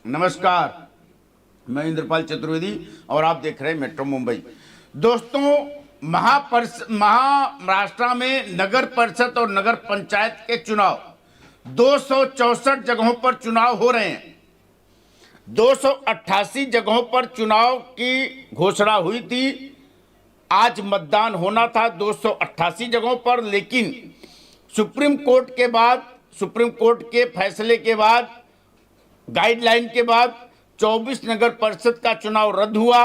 नमस्कार, मैं इंद्रपाल चतुर्वेदी और आप देख रहे हैं मेट्रो मुंबई। दोस्तों, महाराष्ट्र में नगर परिषद और नगर पंचायत के चुनाव 264 जगहों पर चुनाव हो रहे हैं। 288 जगहों पर चुनाव की घोषणा हुई थी। आज मतदान होना था 288 जगहों पर, लेकिन सुप्रीम कोर्ट के फैसले के बाद, गाइडलाइन के बाद 24 नगर परिषद का चुनाव रद्द हुआ।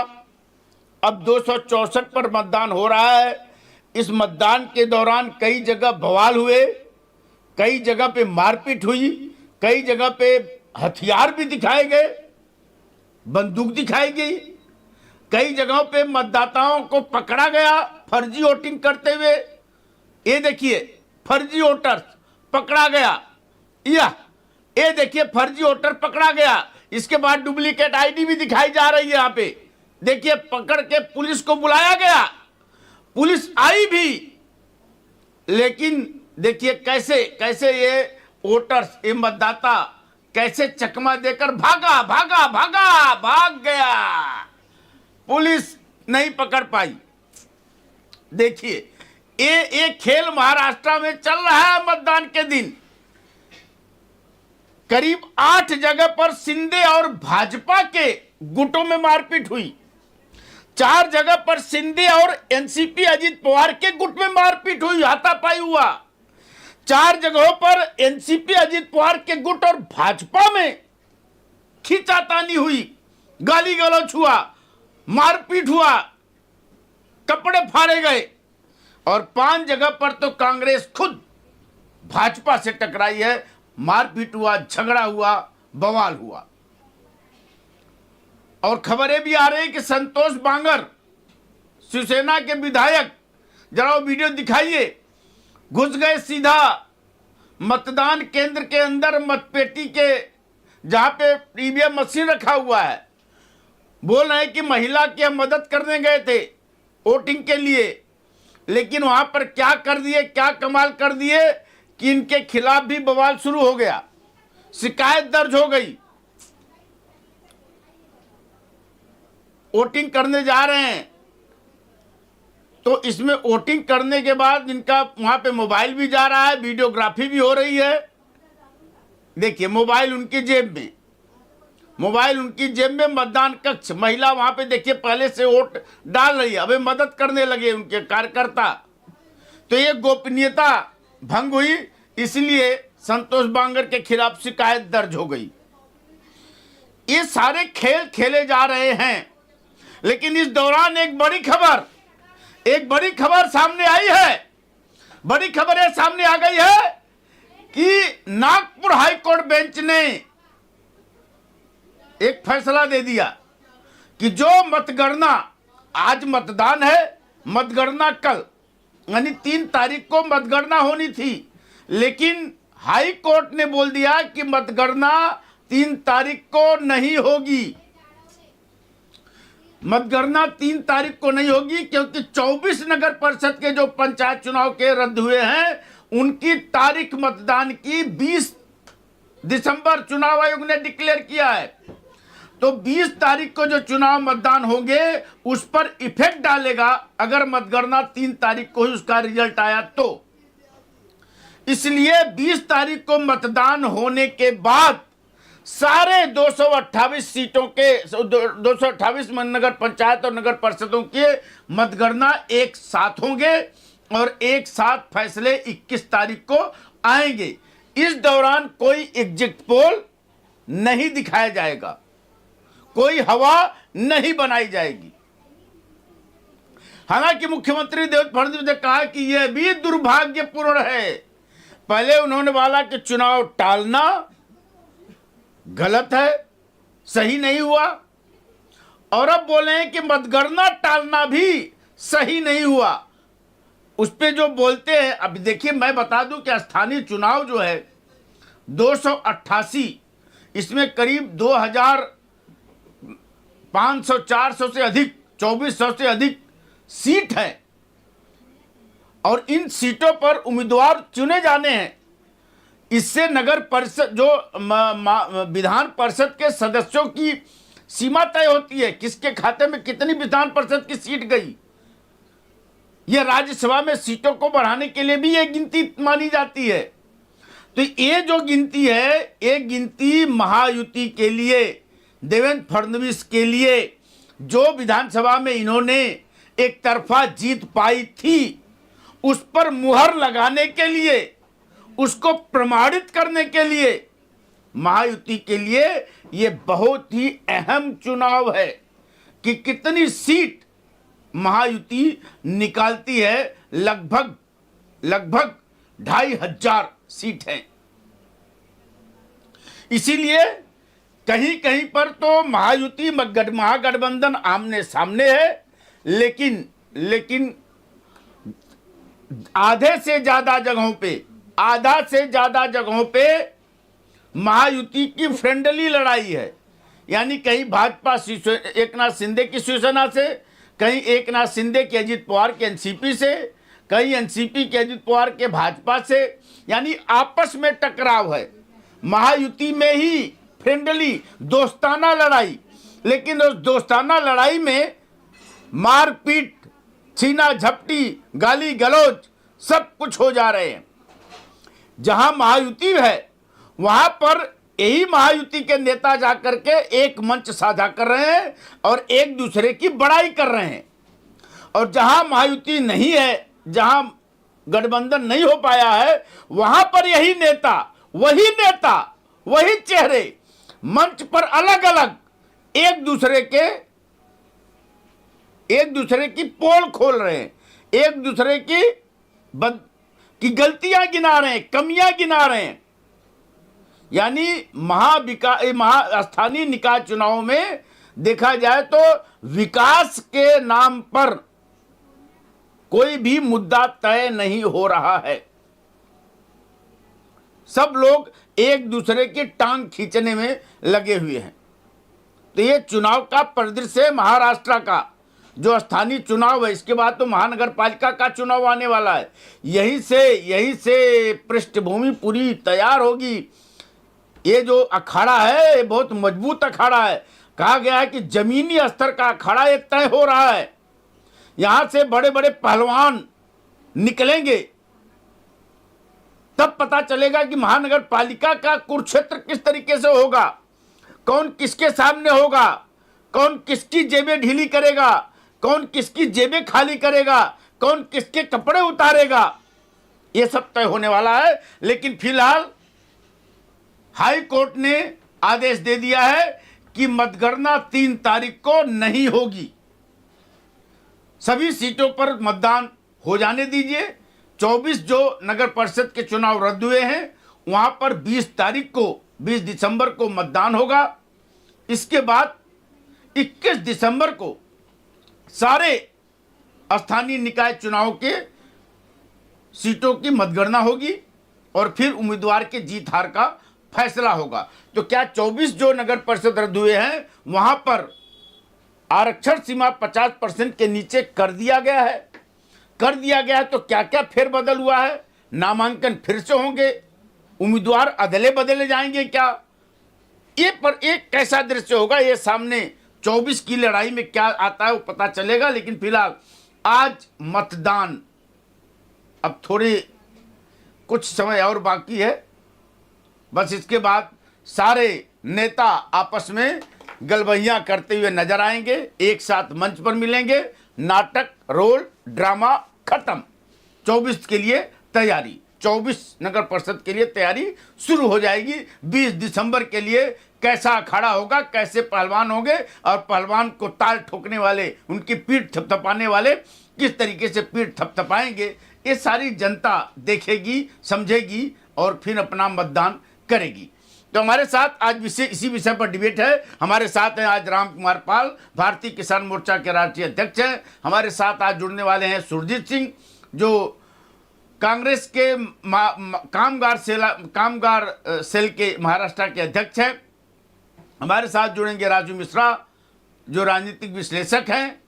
अब 264 पर मतदान हो रहा है। इस मतदान के दौरान कई जगह बवाल हुए, कई जगह पे मारपीट हुई, कई जगह पे हथियार भी दिखाए गए, बंदूक दिखाई गई, कई जगहों पे मतदाताओं को पकड़ा गया फर्जी वोटिंग करते हुए। ये देखिए, फर्जी वोटर पकड़ा गया, ये देखिए फर्जी वोटर पकड़ा गया। इसके बाद डुप्लीकेट आईडी भी दिखाई जा रही है। यहाँ पे देखिए, पकड़ के पुलिस को बुलाया गया, पुलिस आई भी, लेकिन देखिए कैसे कैसे ये वोटर्स, ये मतदाता कैसे चकमा देकर भाग गया। पुलिस नहीं पकड़ पाई। देखिए, ये खेल महाराष्ट्र में चल रहा है। मतदान के दिन करीब 8 जगह पर शिंदे और भाजपा के गुटों में मारपीट हुई। 4 जगह पर शिंदे और एनसीपी अजीत पवार के गुट में मारपीट हुई, हाथापाई हुआ। 4 जगहों पर एनसीपी अजीत पवार के गुट और भाजपा में खींचातानी हुई, गाली गलौज हुआ, मारपीट हुआ, कपड़े फाड़े गए। और 5 जगह पर तो कांग्रेस खुद भाजपा से टकराई है, मारपीट हुआ, झगड़ा हुआ, बवाल हुआ। और खबरें भी आ रही कि संतोष बांगर, शिवसेना के विधायक, जरा वो वीडियो दिखाइए, घुस गए सीधा मतदान केंद्र के अंदर, मतपेटी के जहां पे ईवीएम मशीन रखा हुआ है। बोल रहे हैं कि महिला की हम मदद करने गए थे वोटिंग के लिए, लेकिन वहां पर क्या कर दिए, क्या कमाल कर दिए कि इनके खिलाफ भी बवाल शुरू हो गया, शिकायत दर्ज हो गई। वोटिंग करने जा रहे हैं तो इसमें वोटिंग करने के बाद इनका वहां पे मोबाइल भी जा रहा है, वीडियोग्राफी भी हो रही है। देखिए, मोबाइल उनकी जेब में, मतदान कक्ष, महिला वहां पे देखिए पहले से वोट डाल रही है, अबे मदद करने लगे उनके कार्यकर्ता। तो ये गोपनीयता भंग हुई, इसलिए संतोष बांगर के खिलाफ शिकायत दर्ज हो गई। ये सारे खेल खेले जा रहे हैं, लेकिन इस दौरान एक बड़ी खबर सामने आई है। बड़ी खबर यह सामने आ गई है कि नागपुर हाईकोर्ट बेंच ने एक फैसला दे दिया कि जो मतगणना, आज मतदान है, मतगणना कल यानी 3 तारीख को मतगणना होनी थी, लेकिन हाई कोर्ट ने बोल दिया कि मतगणना 3 तारीख को नहीं होगी। मतगणना 3 तारीख को नहीं होगी क्योंकि 24 नगर परिषद के जो पंचायत चुनाव के रद्द हुए हैं, उनकी तारीख मतदान की 20 दिसंबर चुनाव आयोग ने डिक्लेयर किया है। तो 20 तारीख को जो चुनाव मतदान होंगे उस पर इफेक्ट डालेगा अगर मतगणना 3 तारीख को ही उसका रिजल्ट आया तो। इसलिए 20 तारीख को मतदान होने के बाद सारे 228 सीटों के 228 नगर पंचायत और नगर परिषदों के मतगणना एक साथ होंगे और एक साथ फैसले 21 तारीख को आएंगे। इस दौरान कोई एग्जिट पोल नहीं दिखाया जाएगा, कोई हवा नहीं बनाई जाएगी। हालांकि मुख्यमंत्री देवेंद्र फडणवीस ने कहा कि यह भी दुर्भाग्यपूर्ण है। पहले उन्होंने बोला कि चुनाव टालना गलत है, सही नहीं हुआ, और अब बोले हैं कि मतगणना टालना भी सही नहीं हुआ। उस पे जो बोलते हैं, अब देखिए मैं बता दूं कि स्थानीय चुनाव जो है 288, इसमें करीब 2500-400 से अधिक, 2400 से अधिक सीट है और इन सीटों पर उम्मीदवार चुने जाने हैं। इससे नगर परिषद जो विधान परिषद के सदस्यों की सीमा तय होती है, किसके खाते में कितनी विधान परिषद की सीट गई। यह राज्यसभा में सीटों को बढ़ाने के लिए भी ये गिनती मानी जाती है। तो ये जो गिनती है, ये गिनती महायुति के लिए, देवेंद्र फडणवीस के लिए, जो विधानसभा में इन्होंने एक तरफा जीत पाई थी, उस पर मुहर लगाने के लिए, उसको प्रमाणित करने के लिए महायुति के लिए ये बहुत ही अहम चुनाव है कि कितनी सीट महायुति निकालती है। लगभग 2500 सीट हैं। इसीलिए कहीं कहीं पर तो महायुति महागठबंधन आमने सामने है, लेकिन आधा से ज्यादा जगहों पे महायुति की फ्रेंडली लड़ाई है। यानी कहीं भाजपा एकनाथ शिंदे की शिवसेना से, कहीं एकनाथ शिंदे के अजित पवार के एनसीपी से, कहीं एनसीपी के अजित पवार के भाजपा से, यानी आपस में टकराव है। महायुति में ही फ्रेंडली दोस्ताना लड़ाई, लेकिन उस दोस्ताना लड़ाई में मारपीट, छीना झपटी, गाली गलौज सब कुछ हो जा रहे हैं। जहां महायुति है वहां पर यही महायुति के नेता जाकर के एक मंच साझा कर रहे हैं और एक दूसरे की बड़ाई कर रहे हैं। और जहां महायुति नहीं है, जहां गठबंधन नहीं हो पाया है, वहां पर यही नेता, वही चेहरे मंच पर अलग अलग एक दूसरे की पोल खोल रहे हैं, एक दूसरे की गलतियां गिना रहे हैं, कमियां गिना रहे हैं। यानी स्थानीय निकाय चुनाव में देखा जाए तो विकास के नाम पर कोई भी मुद्दा तय नहीं हो रहा है। सब लोग एक दूसरे की टांग खींचने में लगे हुए हैं। तो ये चुनाव का परिदृश्य महाराष्ट्र का जो स्थानीय चुनाव है। इसके बाद तो महानगर पालिका का चुनाव आने वाला है। यहीं से पृष्ठभूमि पूरी तैयार होगी। ये जो अखाड़ा है ये बहुत मजबूत अखाड़ा है। कहा गया है कि जमीनी स्तर का अखाड़ा ये तय हो रहा है। यहां से बड़े बड़े पहलवान निकलेंगे, तब पता चलेगा कि महानगर पालिका का कुरुक्षेत्र किस तरीके से होगा, कौन किसके सामने होगा, कौन किसकी जेबें ढीली करेगा, कौन किसकी जेबें खाली करेगा, कौन किसके कपड़े उतारेगा, ये सब तय होने वाला है। लेकिन फिलहाल हाई कोर्ट ने आदेश दे दिया है कि मतगणना 3 तारीख को नहीं होगी। सभी सीटों पर मतदान हो जाने दीजिए। 24 जो नगर परिषद के चुनाव रद्द हुए हैं वहां पर 20 दिसंबर को मतदान होगा। इसके बाद 21 दिसंबर को सारे स्थानीय निकाय चुनाव के सीटों की मतगणना होगी और फिर उम्मीदवार के जीत हार का फैसला होगा। तो क्या 24 जो नगर परिषद रद्द हुए हैं वहां पर आरक्षण सीमा 50% के नीचे कर दिया गया है। तो क्या क्या फेरबदल हुआ है? नामांकन फिर से होंगे, उम्मीदवार अदले बदले जाएंगे क्या? ये पर एक कैसा दृश्य होगा, ये सामने 24 की लड़ाई में क्या आता है वो पता चलेगा। लेकिन फिलहाल आज मतदान, अब थोड़ी कुछ समय और बाकी है, बस इसके बाद सारे नेता आपस में गलबहियां करते हुए नजर आएंगे, एक साथ मंच पर मिलेंगे, नाटक रोल ड्रामा खत्म। 24 के लिए तैयारी, 24 नगर परिषद के लिए तैयारी शुरू हो जाएगी। 20 दिसंबर के लिए कैसा अखाड़ा होगा, कैसे पहलवान होंगे और पहलवान को ताल ठोकने वाले, उनकी पीठ थपथपाने वाले किस तरीके से पीठ थपथपाएंगे, ये सारी जनता देखेगी, समझेगी और फिर अपना मतदान करेगी। तो हमारे साथ आज इसी विषय पर डिबेट है। हमारे साथ हैं आज राम कुमार पाल, भारतीय किसान मोर्चा के राष्ट्रीय अध्यक्ष हैं। हमारे साथ आज जुड़ने वाले हैं सुरजीत सिंह, जो कांग्रेस के कामगार सेल के महाराष्ट्र के अध्यक्ष हैं। हमारे साथ जुड़ेंगे राजू मिश्रा, जो राजनीतिक विश्लेषक हैं।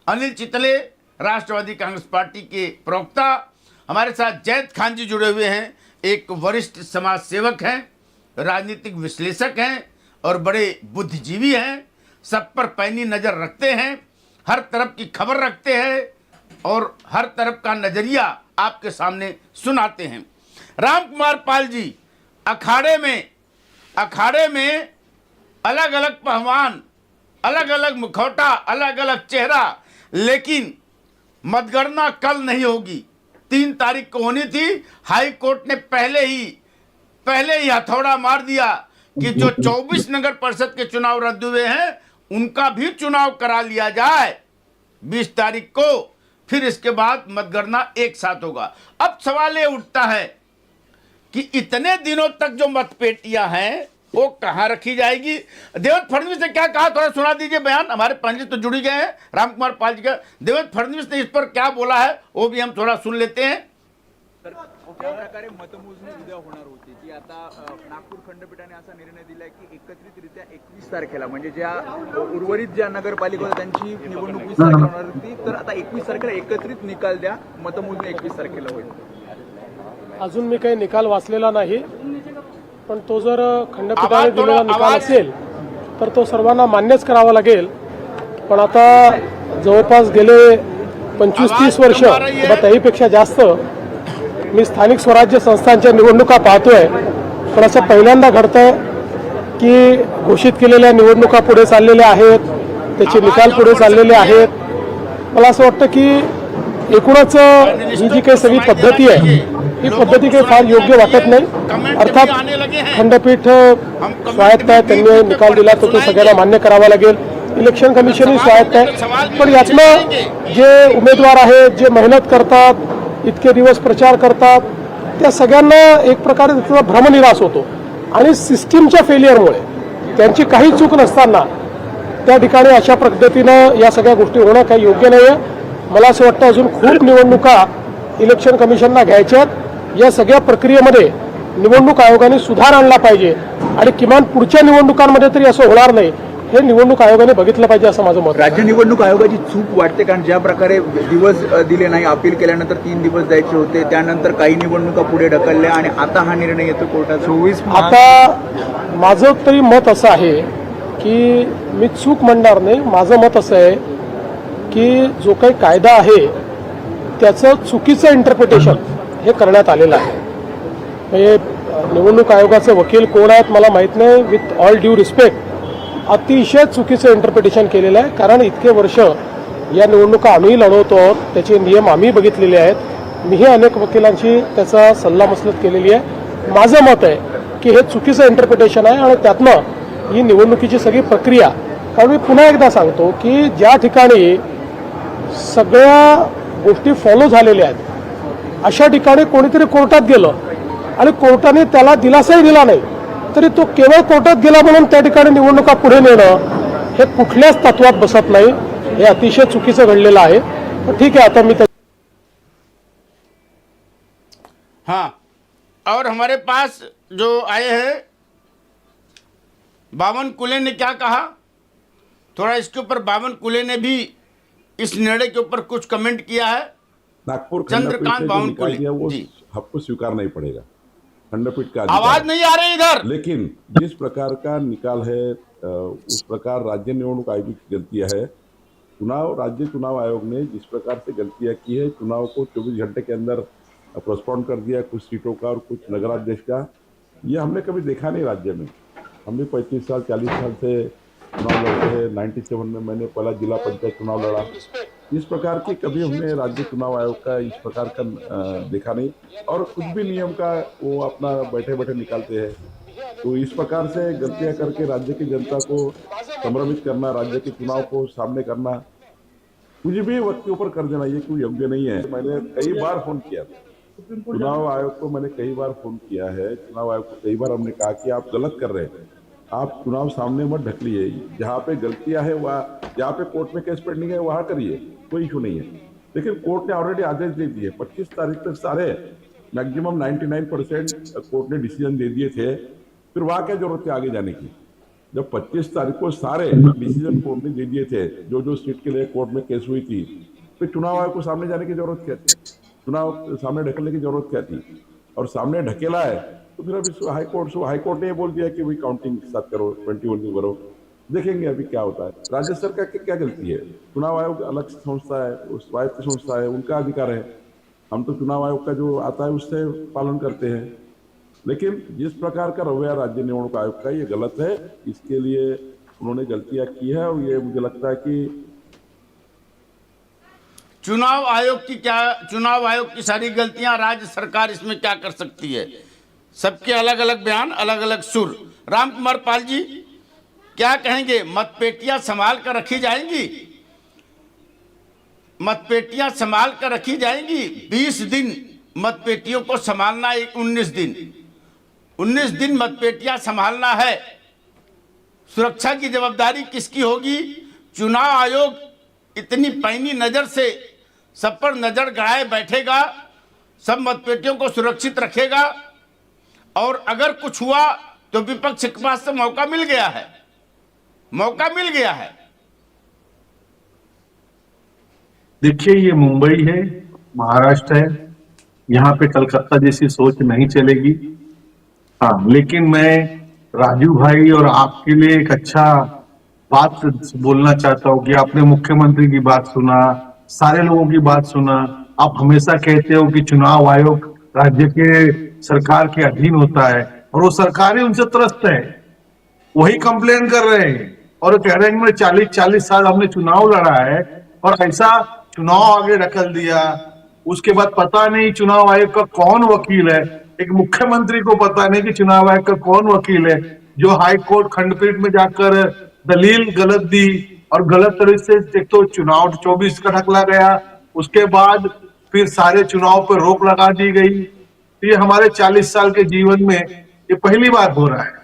अनिल चितले, राष्ट्रवादी कांग्रेस पार्टी के प्रवक्ता। हमारे साथ जैद खान जी जुड़े हुए हैं, एक वरिष्ठ समाज सेवक हैं, राजनीतिक विश्लेषक हैं और बड़े बुद्धिजीवी हैं। सब पर पैनी नज़र रखते हैं, हर तरफ की खबर रखते हैं और हर तरफ का नज़रिया आपके सामने सुनाते हैं। राम कुमार पाल जी अखाड़े में अलग अलग पहलवान, अलग अलग मुखौटा, अलग अलग चेहरा, लेकिन मतगणना कल नहीं होगी, 3 तारीख को होनी थी। हाई कोर्ट ने पहले ही हथौड़ा मार दिया कि जो 24 नगर परिषद के चुनाव रद्द हुए हैं उनका भी चुनाव करा लिया जाए 20 तारीख को, फिर इसके बाद मतगणना एक साथ होगा। अब सवाल ये उठता है कि इतने दिनों तक जो मतपेटियां हैं वो कहां रखी जाएगी। देवेंद्र फडणवीस ने क्या कहा, थोड़ा सुना दीजिए बयान। हमारे पंडित तो जुड़ी गए हैं राम कुमार पाल जी का। देवेंद्र फडणवीस ने इस पर क्या बोला है वो भी हम थोड़ा सुन लेते हैं। तर ज्या प्रकारे मतमोजणी उद्या होणार होती ती आता नागपूर खंडपीठाने असा निर्णय दिलाय की एकत्रितरित्या 21 तारखेला म्हणजे ज्या उर्वरित ज्या नगरपालिका होत्या त्यांची निवडणूक 20 तारखेला होणार होती, तर आता 21 तारखेला एकत्रित निकाल द्या, मतमोजणी 21 तारखेला होईल। अजून मी काही निकाल वाचलेला नाही, पण तो जर खंडपीठाने दिलेला निकाल असेल तर तो सर्वांना मान्यच करावा लागेल। पण आता जवळपास गेले 25-30 वर्ष किंवा त्याहीपेक्षा जास्त मी स्थानिक स्वराज्य संस्थांच्या निवडणुका पाहतोय, पण असं पहिल्यांदा घडतंय की घोषित केलेल्या निवडणुका पुढे चाललेल्या आहेत, त्याचे निकाल पुढे चाललेले आहेत। मला असं वाटतं की एकूणच ही जी काही सगळी पद्धती आहे ही पद्धती काही फार योग्य वाटत नाही। अर्थात खंडपीठ स्वायत्त आहे, त्यांनी निकाल दिला तर तो सगळ्यांना मान्य करावा लागेल। इलेक्शन कमिशनही स्वायत्त आहे, पण यातनं जे उमेदवार आहेत, जे मेहनत करतात, इतके दिवस प्रचार करतात, त्या सगळ्यांना एक प्रकारे त्याचा भ्रमनिरास होतो आणि सिस्टीमच्या फेलियरमुळे त्यांची काही चूक नसताना त्या ठिकाणी अशा पद्धतीनं या सगळ्या गोष्टी होणं काही योग्य नाही आहे। मला असं वाटतं अजून खूप निवडणुका इलेक्शन कमिशनला घ्यायच्यात। या सगळ्या प्रक्रियेमध्ये निवडणूक आयोगाने सुधार आणला पाहिजे आणि किमान पुढच्या निवडणुकांमध्ये तरी असं होणार नाही हे निवडणूक आयोगाने बघितलं पाहिजे असं माझं मत आहे। राज्य निवडणूक आयोगाची चूक वाटते, कारण ज्या प्रकारे दिवस दिले नाही, अपील केल्यानंतर 3 दिवस द्यायचे होते, त्यानंतर काही निवडणुका पुढे ढकलल्या आणि आता हा निर्णय येतो कोर्टाचा 24। आता माझं तरी मत असं आहे की मी चूक म्हणणार नाही, माझं मत असं आहे की जो काही कायदा आहे त्याचं चुकीचं इंटरप्रिटेशन हे करण्यात आलेलं आहे। म्हणजे निवडणूक आयोगाचे वकील कोण आहेत मला माहीत नाही, विथ ऑल ड्यू रिस्पेक्ट अतिशय चुकीचं इंटरप्रिटेशन केलेलं आहे। कारण इतके वर्ष या निवडणुका आम्ही लढवतो आहोत, त्याचे नियम आम्ही बघितलेले आहेत, मीही अनेक वकिलांशी त्याचा सल्लामसलत केलेली आहे। माझं मत आहे की हे चुकीचं इंटरप्रिटेशन आहे आणि त्यातनं ही निवडणुकीची सगळी प्रक्रिया, कारण मी पुन्हा एकदा सांगतो की ज्या ठिकाणी सगळ्या गोष्टी फॉलो झालेल्या आहेत अशा ठिकाणी कोणीतरी कोर्टात गेलं आणि कोर्टाने त्याला दिलासाही दिला नाही तरी तो केवळ कोर्टात गेला म्हणून त्या ठिकाणी निवडणुका पुढे नेणं हे कुठल्याच तत्वात बसत नाही, हे अतिशय चुकीचं घडलेलं आहे। तर ठीक आहे, आता मी हाँ, और हमारे पास जो आए हैं बावन कुले ने क्या कहा, थोड़ा इसके ऊपर बावन कुले ने भी इस निर्णय के ऊपर कुछ कमेंट किया है। नागपुर चंद्रकांत बावन कुले जी आपको स्वीकार नहीं पड़ेगा, खंडपीठ का आवाज नहीं आ रही इधर। लेकिन जिस प्रकार का निकाल है उस प्रकार राज्य निवडणूक आयोग की गलतियां है। राज्य चुनाव आयोग ने जिस प्रकार से गलतियां की है, चुनाव को 24 घंटे के अंदर पोस्टपोन कर दिया, कुछ सीटों का और कुछ नगराध्यक्ष का, ये हमने कभी देखा नहीं राज्य में। हमने 35 साल 40 साल से चुनाव लड़ते हैं। 97 में मैंने पहला जिला पंचायत चुनाव लड़ा। इस प्रकार की कभी हमने राज्य चुनाव आयोग का इस प्रकार का देखा नहीं, और कुछ भी नियम का वो अपना बैठे बैठे निकालते हैं। तो इस प्रकार से गलतियां करके राज्य की जनता को संभ्रमित करना, राज्य के चुनाव को सामने करना, कुछ भी वक्त के ऊपर कर देना, ये कोई योग्य नहीं है। मैंने कई बार फोन किया चुनाव आयोग को, मैंने कई बार फोन किया है चुनाव आयोग को, कई बार हमने कहा कि आप गलत कर रहे हैं, आप चुनाव सामने मत ढकलिए, जहाँ पे गलतियां है वहाँ, जहाँ पे कोर्ट में केस पेंडिंग है वहाँ करिए, कोई इशू नहीं है। लेकिन कोर्ट ने ऑलरेडी आदेश दे दिए, 25 तारीख तक सारे मैक्सिमम 99% कोर्ट ने डिसीजन दे दिए थे, फिर वहाँ क्या जरूरत है आगे जाने की। जब 25 तारीख को सारे डिसीजन कोर्ट ने दे दिए थे, जो जो सीट के लिए कोर्ट में केस हुई थी, फिर चुनाव आयोग को सामने जाने की जरूरत क्या थी, चुनाव सामने ढकलने की जरूरत क्या थी। और सामने ढकेला है, तो फिर अभी हाईकोर्ट ने ये बोल दिया कि भाई काउंटिंग के साथ करो, 21 करो। देखेंगे अभी क्या होता है। राज्य सरकार की क्या गलती है? चुनाव आयोग अलग संस्था है, उस स्वायत्त संस्था है, उनका अधिकार है। हम तो चुनाव आयोग का जो आता है उससे पालन करते हैं। लेकिन जिस प्रकार का रवैया राज्य निवडणूक आयोग का, ये गलत है। इसके लिए उन्होंने गलतियां की है और ये मुझे लगता है कि चुनाव आयोग की सारी गलतियां, राज्य सरकार इसमें क्या कर सकती है? सबके अलग अलग बयान, अलग अलग सुर। राम कुमार पाल जी क्या कहेंगे? मतपेटियां संभाल कर रखी जाएंगी? मतपेटियां संभाल कर रखी जाएंगी? 20 दिन मतपेटियों को संभालना, 19 दिन मतपेटियां संभालना है। सुरक्षा की जवाबदारी किसकी होगी? चुनाव आयोग इतनी पैनी नजर से सब पर नजर गड़ाए बैठेगा, सब मतपेटियों को सुरक्षित रखेगा, और अगर कुछ हुआ तो विपक्ष के पास से मौका मिल गया है। देखिए, ये मुंबई है, महाराष्ट्र है, यहाँ पे कलकत्ता जैसी सोच नहीं चलेगी। हाँ, लेकिन मैं राजू भाई और आपके लिए एक अच्छा बात बोलना चाहता हूँ कि आपने मुख्यमंत्री की बात सुना, सारे लोगों की बात सुना। आप हमेशा कहते हो कि चुनाव आयोग राज्य के सरकार के अधीन होता है, और वो सरकार ही उनसे त्रस्त है, वही कंप्लेन कर रहे हैं और कह रहे हैं कि 40 साल हमने चुनाव लड़ा है और ऐसा चुनाव आगे ढकल दिया। उसके बाद पता नहीं चुनाव आयोग का कौन वकील है, एक मुख्यमंत्री को पता नहीं कि चुनाव आयोग का कौन वकील है, जो हाई कोर्ट खंडपीठ में जाकर दलील गलत दी और गलत तरीके से एक तो चुनाव 24 का ढकला गया, उसके बाद फिर सारे चुनाव पर रोक लगा दी गई। ये हमारे 40 साल के जीवन में ये पहली बार हो रहा है।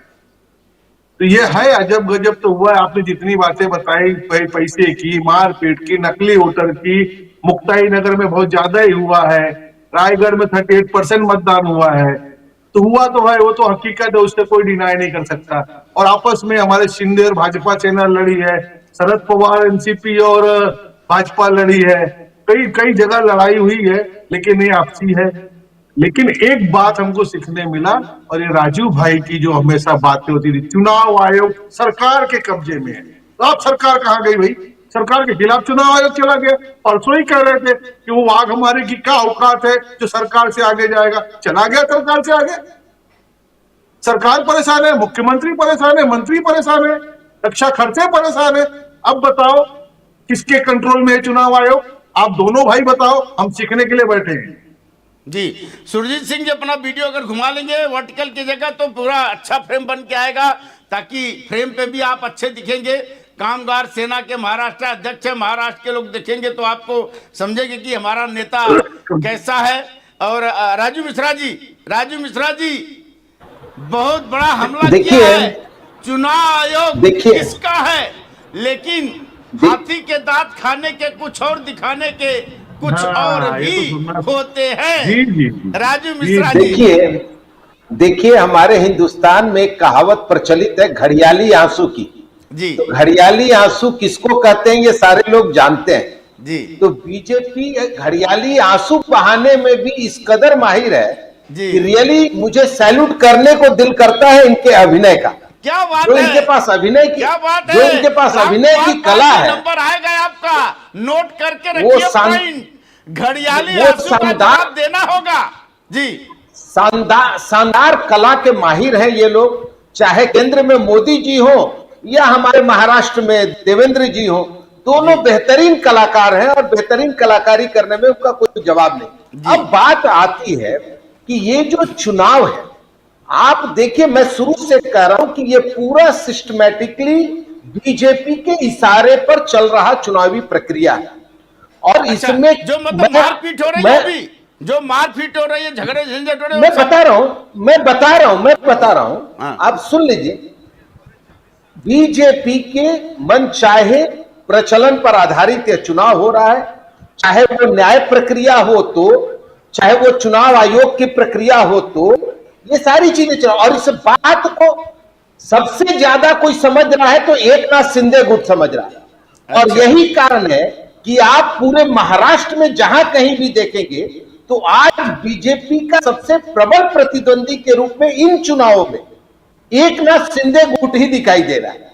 तो ये है अजब गजब तो हुआ है। आपने जितनी बातें बताई, पैसे की, मारपीट की, नकली वोटर की, मुक्ताई नगर में बहुत ज्यादा ही हुआ है, रायगढ़ में 38% मतदान हुआ है, तो हुआ तो है, वो तो हकीकत है, उससे कोई डिनाई नहीं कर सकता। और आपस में हमारे शिंदे और भाजपा सेना लड़ी है, शरद पवार एनसीपी और भाजपा लड़ी है, कई जगह लड़ाई हुई है, लेकिन ये आपसी है। लेकिन एक बात हमको सीखने मिला, और ये राजू भाई की जो हमेशा बातें होती थी, चुनाव आयोग सरकार के कब्जे में है। तो आप सरकार कहाँ गई भाई? सरकार के खिलाफ चुनाव आयोग चला गया। परसों ही कह रहे थे कि वो वाघ हमारे की क्या औकात है जो सरकार से आगे जाएगा, चला गया सरकार से आगे। सरकार परेशान है, मुख्यमंत्री परेशान है, मंत्री परेशान है, रक्षा खर्चे परेशान है। अब बताओ किसके कंट्रोल में है चुनाव आयोग? आप दोनों भाई बताओ, हम सीखने के लिए बैठे हैं। जी, सुरजीत सिंह जी अपना वीडियो अगर घुमा लेंगे वर्टिकल की जगह तो पूरा अच्छा फ्रेम बन के आएगा, ताकि फ्रेम पे भी आप अच्छे दिखेंगे। कामगार सेना के महाराष्ट्र अध्यक्ष है, महाराष्ट्र के लोग देखेंगे तो आपको समझेंगे कि हमारा नेता कैसा है। और राजू मिश्रा जी बहुत बड़ा हमला किया है। चुनाव आयोग किसका है? लेकिन हाथी के दांत खाने के कुछ और दिखाने के कुछ और भी होते हैं। राजू मिश्रा जी देखिए हमारे हिंदुस्तान में एक कहावत प्रचलित है घड़ियाली आंसू की जी। तो घड़ियाली आंसू किसको कहते हैं ये सारे लोग जानते हैं जी। तो बीजेपी घड़ियाली आंसू बहाने में भी इस कदर माहिर है जी कि रियली मुझे सैल्यूट करने को दिल करता है इनके अभिनय का। क्या बात जो है? इनके पास अभिनय की क्या बात जो है? इनके पास अभिनय की कला है, नंबर आएगा आपका, नोट करके रखिए पॉइंट। घड़ियाली आंसू का जवाब देना होगा जी। शानदार कला के माहिर हैं ये लोग, चाहे केंद्र में मोदी जी हो या हमारे महाराष्ट्र में देवेंद्र जी हो, दोनों बेहतरीन कलाकार हैं और बेहतरीन कलाकारी करने में उनका कोई जवाब नहीं। अब बात आती है कि ये जो चुनाव है, आप देखिए मैं शुरू से कह रहा हूं कि ये पूरा सिस्टमैटिकली बीजेपी के इशारे पर चल रहा चुनावी प्रक्रिया है। और इसमें जो मतलब मारपीट हो रही है, जो मारपीट हो रही है, झगड़े झंझट हो रहे हैं, मैं बता रहा हूं आप सुन लीजिए। बीजेपी के मन चाहे प्रचलन पर आधारित यह चुनाव हो रहा है, चाहे वो न्याय प्रक्रिया हो तो, चाहे वो चुनाव आयोग की प्रक्रिया हो तो, ये सारी चीजें चल। और इस बात को सबसे ज्यादा कोई समझ रहा है तो एकनाथ शिंदे गुट समझ रहा है। और यही कारण है कि आप पूरे महाराष्ट्र में जहां कहीं भी देखेंगे तो आज बीजेपी का सबसे प्रबल प्रतिद्वंदी के रूप में इन चुनावों में एकनाथ शिंदे गुट ही दिखाई दे रहा है।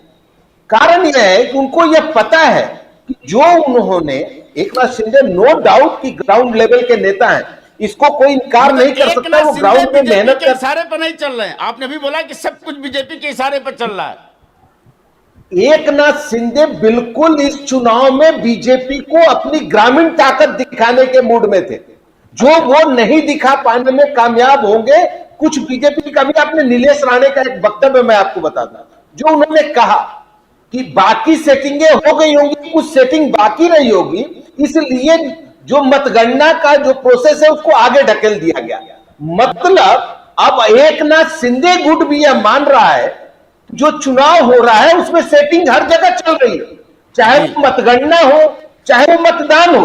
कारण यह है कि उनको यह पता है कि जो उन्होंने, एकनाथ शिंदे नो डाउट की ग्राउंड लेवल के नेता हैं, इसको कोई इनकार नहीं कर सकता, वो ग्राउंड में मेहनत के इशारे पर नहीं चल रहे हैं। आपने भी बोला कि सब कुछ बीजेपी के इशारे पर चल रहा है। एकनाथ शिंदे बिल्कुल इस चुनाव में बीजेपी को अपनी ग्रामीण ताकत दिखाने के मूड में थे, जो वो नहीं दिखा पाने में कामयाब होंगे। कुछ बीजेपी का भी, आपने नीलेश राणे का एक वक्तव्य मैं आपको बताता, जो उन्होंने कहा कि बाकी सेटिंगें हो गई होंगी, कुछ सेटिंग बाकी रही होगी, इसलिए जो मतगणना का जो प्रोसेस है उसको आगे ढकेल दिया गया। मतलब अब एकनाथ शिंदे गुट भी यह मान रहा है जो चुनाव हो रहा है उसमें सेटिंग हर जगह चल रही है, चाहे वो मतगणना हो चाहे वो मतदान हो।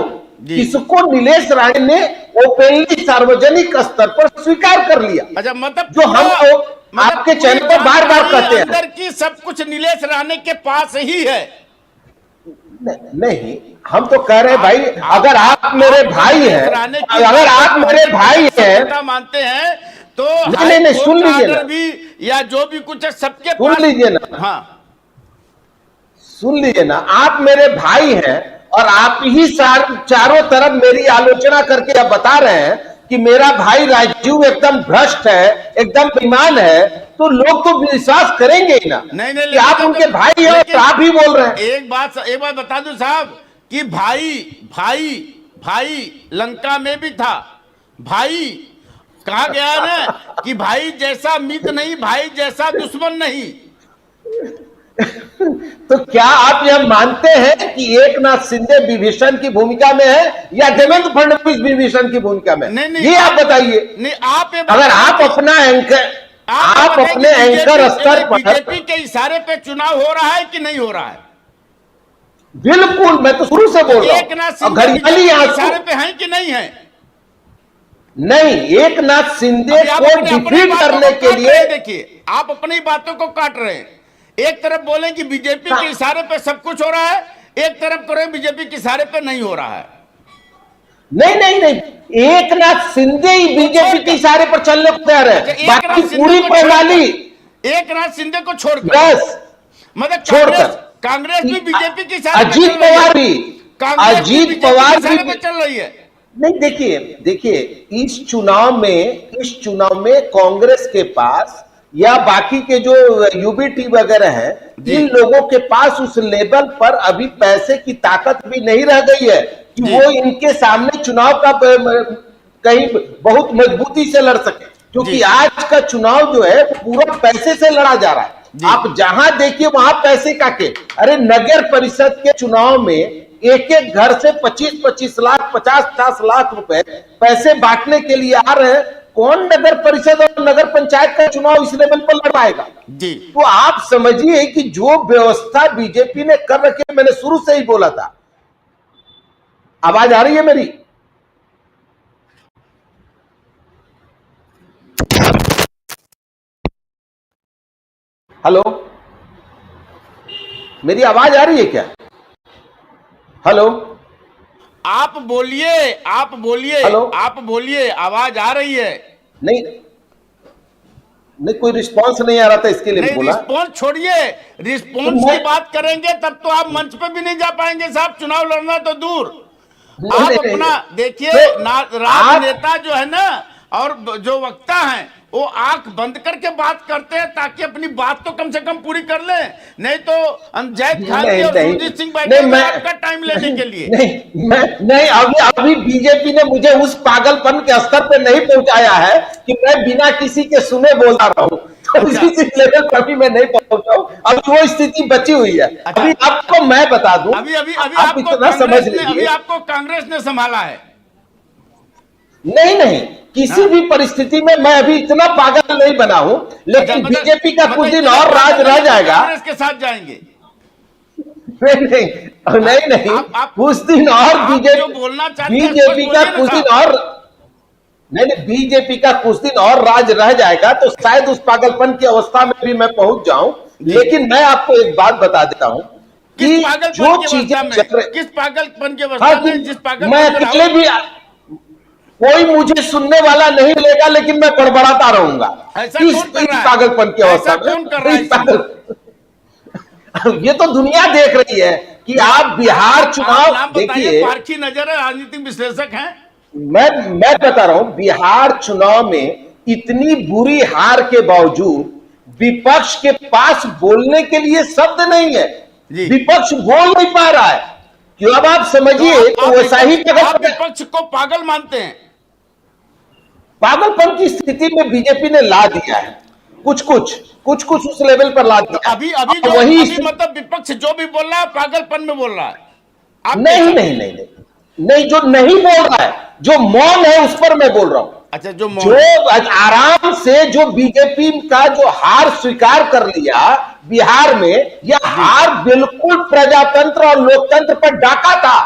इसको नीलेश राणे ने ओपनली सार्वजनिक स्तर पर स्वीकार कर लिया। अच्छा, मतलब जो हम लोग आपके चैनल पर बार बार कहते हैं अंदर की सब कुछ नीलेश राणे के पास ही है। नहीं, हम तो कह रहे हैं भाई, अगर आप मेरे भाई हैं, अगर आप मेरे भाई हैं, मानते हैं तो नहीं, सुन लीजिए ना, भी या जो भी कुछ है सबके सुन पास। लीजिए ना, हाँ सुन लीजिए ना, आप मेरे भाई हैं और आप ही चारों तरफ मेरी आलोचना करके आप बता रहे हैं कि मेरा भाई राजीव एकदम भ्रष्ट है, एकदम बेईमान है, तो लोग तो विश्वास करेंगे ही ना। नहीं, कि आप उनके भाई हैं और आप ही बोल रहे हैं। एक बात बता दूं साहब कि भाई लंका में भी था। भाई कहा गया है ना कि भाई जैसा मित्र नहीं, भाई जैसा दुश्मन नहीं। तो क्या आप यह मानते हैं कि एकनाथ शिंदे विभीषण की भूमिका में है या देवेंद्र फडणवीस विभीषण की भूमिका में? नहीं, ये आप बताइए। नहीं, आप अगर आप अपना एंकर, आप अपने एंकर स्तर पर, बीजेपी के इशारे पे चुनाव हो रहा है कि नहीं हो रहा है? बिल्कुल, मैं तो शुरू से बोल रहा हूं। घड़ियाली इशारे पे हैं कि नहीं है? नहीं, एकनाथ शिंदे को डिफीट करने के लिए, देखिए आप अपनी बातों को काट रहे हैं। एक तरफ बोले कि बीजेपी के इशारे पे सब कुछ हो रहा है, एक तरफ करें बीजेपी के इशारे पे नहीं हो रहा है। नहीं, एकनाथ शिंदे ही बीजेपी के इशारे पर चलने को तैयार है, बाकी पूरी प्रणाली एकनाथ शिंदे को छोड़कर, मतलब कांग्रेस भी बीजेपी के इशारे पे अजीत पवार भी, अजीत पवार भी चल रही है। नहीं, देखिए इस चुनाव में कांग्रेस के पास या बाकी के जो यूबीटी वगैरह हैं, इन लोगों के पास उस लेवल पर अभी पैसे की ताकत भी नहीं रह गई है कि वो इनके सामने चुनाव का कहीं बहुत मजबूती से लड़ सके, क्योंकि आज का चुनाव जो है पूरा पैसे से लड़ा जा रहा है। आप जहां देखिए वहां पैसे का खेल। अरे नगर परिषद के चुनाव में एक एक घर से 25-25 लाख, 50-50 लाख रुपए पैसे बांटने के लिए आ रहे हैं। कौन नगर परिषद और नगर पंचायत का चुनाव इस लेवल पर लड़ पाएगा? जी, तो आप समझिए कि जो व्यवस्था बीजेपी ने कर रखी है, मैंने शुरू से ही बोला था। आवाज आ रही है मेरी? हेलो, मेरी आवाज आ रही है क्या? हेलो, आप बोलिए, हेलो, आप बोलिए, आवाज आ रही है। नहीं, कोई रिस्पांस नहीं आ रहा था, इसके लिए बोला। रिस्पांस छोड़िए, रिस्पांस की बात करेंगे तब तो आप मंच पे भी नहीं जा पाएंगे साहब। चुनाव लड़ना तो दूर, आप अपना देखिए। राजनेता जो है ना और जो वक्ता हैं वो आंख बंद करके बात करते हैं ताकि अपनी बात तो कम से कम पूरी कर ले, नहीं तो जैद खान और सुरजीत सिंह बैठे हैं आपका टाइम लेने के लिए। नहीं, अभी बीजेपी ने मुझे उस पागलपन के स्तर पे नहीं पहुंचाया है कि मैं बिना किसी के सुने बोलता रहूं। तो इसी लेवल पर भी मैं नहीं पहुंचा हूं। अभी वो स्थिति बची हुई है। अभी आपको मैं बता दूं, अभी आप इतना समझ लीजिए, अभी आपको कांग्रेस ने संभाला है। नहीं, किसी भी परिस्थिति में मैं अभी इतना पागल नहीं बना हूं, लेकिन बीजेपी का कुछ दिन और राज रह जाएगा। कांग्रेस के साथ जाएंगे? नहीं, कुछ दिन और बीजेपी का कुछ दिन और, नहीं, बीजेपी का कुछ दिन और राज रह जाएगा, तो शायद उस पागलपन की अवस्था में भी मैं पहुंच जाऊं। लेकिन मैं आपको एक बात बता देता हूं कि जो चीजें किस पागलपन की अवस्था में, जिस पागलपन मैं अकेले भी, कोई मुझे सुनने वाला नहीं मिलेगा, लेकिन मैं बड़बड़ाता रहूंगा ऐसा इस कौन कर रहा है? पागलपन की ऐसा अवस्था कौन कर रहा है इस ये तो दुनिया देख रही है कि आप बिहार आप चुनाव नाम बताइए, देखिए। पारखी नजर है, राजनीतिक विश्लेषक हैं। मैं बता रहा हूं, बिहार चुनाव में इतनी बुरी हार के बावजूद विपक्ष के पास बोलने के लिए शब्द नहीं है। जी। विपक्ष बोल नहीं पा रहा है। क्यों? अब आप समझिए, तो वैसा ही आप विपक्ष को पागल मानते हैं। पागलपन की स्थिति में बीजेपी ने ला दिया है। कुछ कुछ उस लेवल पर ला दिया। अभी और वही अभी मतलब विपक्ष जो भी बोल रहा है पागलपन में बोल रहा है। आप नहीं कैसा- नहीं नहीं नहीं नहीं, जो नहीं बोल रहा है, जो मौन है, उस पर मैं बोल रहा हूं। अच्छा, जो आराम से जो बीजेपी का जो हार स्वीकार कर लिया बिहार में, यह हार बिल्कुल प्रजातंत्र और लोकतंत्र पर डाका था।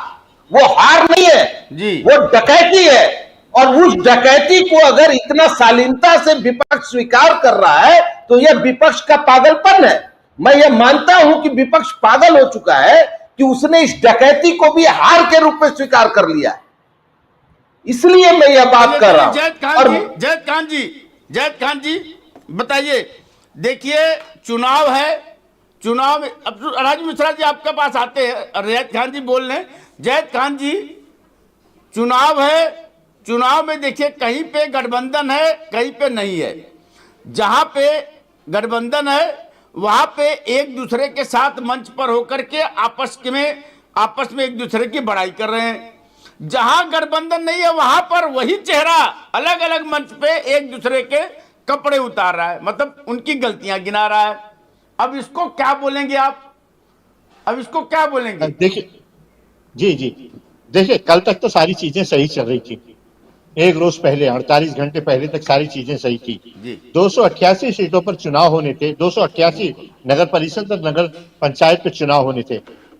वो हार नहीं है जी। वो डकैती है। और उस डकैती को अगर इतना शालीनता से विपक्ष स्वीकार कर रहा है, तो यह विपक्ष का पागलपन है। मैं यह मानता हूं कि विपक्ष पागल हो चुका है कि उसने इस डकैती को भी हार के रूप में स्वीकार कर लिया है। इसलिए मैं यह बात कर रहा हूं। जैद खान जी बताइए, देखिए चुनाव है, चुनाव में अब राजू मिश्रा जी आपके पास आते हैं, जैद खान जी बोल रहे। जैद खान जी, चुनाव है, चुनाव में देखिए कहीं पे गठबंधन है, कहीं पे नहीं है। जहां पे गठबंधन है वहां पे एक दूसरे के साथ मंच पर होकर के आपस में एक दूसरे की बड़ाई कर रहे हैं। जहां गठबंधन नहीं है वहां पर वही चेहरा अलग अलग मंच पे एक दूसरे के कपड़े उतार रहा है, मतलब उनकी गलतियां गिना रहा है। अब इसको क्या बोलेंगे आप? अब इसको क्या बोलेंगे? देखिए जी, देखिए कल तक तो सारी चीजें सही चल रही थी। एक रोज पहले 48 घंटे पहले तक सारी चीजें सही थी। 288 सीटों पर चुनाव होने थे, 288 नगर परिषद और नगर पंचायत पे चुनाव होने थे।